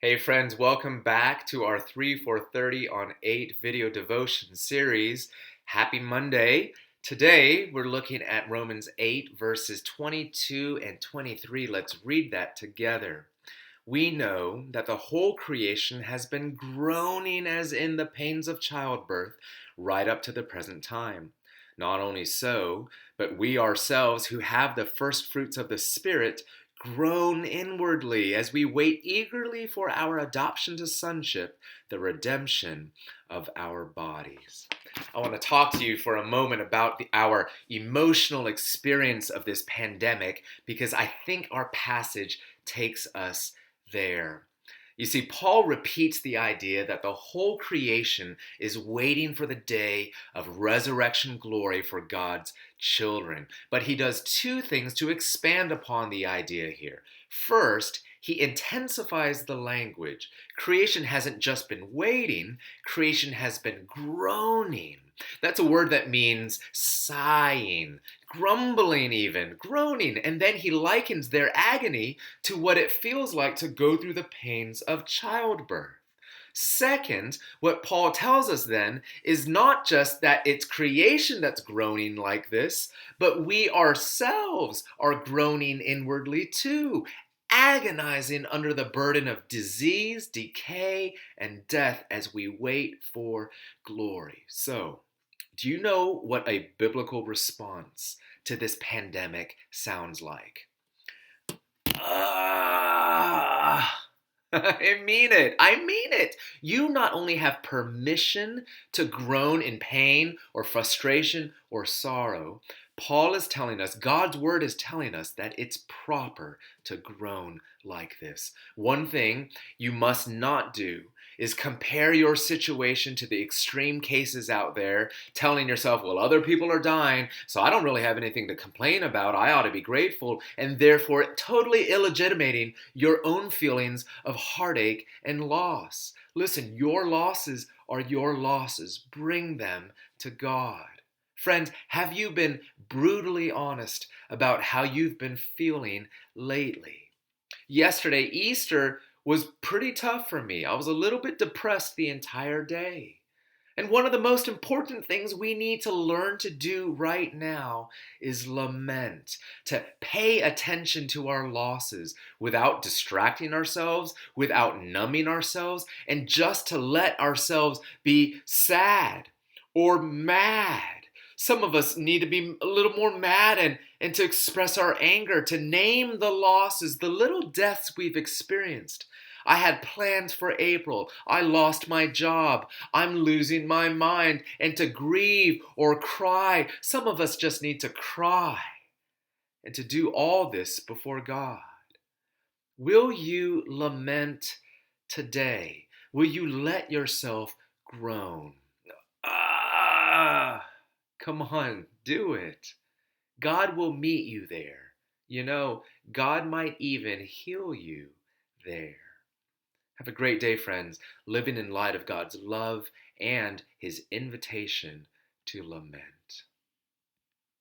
Hey friends, welcome back to our 3 for 30 on 8 video devotion series. Happy Monday. Today we're looking at Romans 8 verses 22 and 23. Let's read that together. We know that the whole creation has been groaning as in the pains of childbirth right up to the present time. Not only so, but we ourselves who have the first fruits of the Spirit groan inwardly as we wait eagerly for our adoption to sonship, the redemption of our bodies. I want to talk to you for a moment about our emotional experience of this pandemic because I think our passage takes us there. You see, Paul repeats the idea that the whole creation is waiting for the day of resurrection glory for God's children. But he does two things to expand upon the idea here. First, he intensifies the language. Creation hasn't just been waiting, creation has been groaning. That's a word that means sighing, grumbling even, groaning. And then he likens their agony to what it feels like to go through the pains of childbirth. Second, what Paul tells us then is not just that it's creation that's groaning like this, but we ourselves are groaning inwardly too, agonizing under the burden of disease, decay, and death as we wait for glory. So, do you know what a biblical response to this pandemic sounds like? I mean it. I mean it. You not only have permission to groan in pain or frustration or sorrow, Paul is telling us, God's word is telling us that it's proper to groan like this. One thing you must not do is compare your situation to the extreme cases out there, telling yourself, well, other people are dying, so I don't really have anything to complain about. I ought to be grateful, and therefore totally illegitimating your own feelings of heartache and loss. Listen, your losses are your losses. Bring them to God. Friends, have you been brutally honest about how you've been feeling lately? Yesterday, Easter was pretty tough for me. I was a little bit depressed the entire day. And one of the most important things we need to learn to do right now is lament, to pay attention to our losses without distracting ourselves, without numbing ourselves, and just to let ourselves be sad or mad. Some of us need to be a little more mad and to express our anger, to name the losses, the little deaths we've experienced. I had plans for April. I lost my job. I'm losing my mind. And to grieve or cry, some of us just need to cry. And to do all this before God. Will you lament today? Will you let yourself groan? Come on, do it. God will meet you there. You know, God might even heal you there. Have a great day, friends, living in light of God's love and his invitation to lament.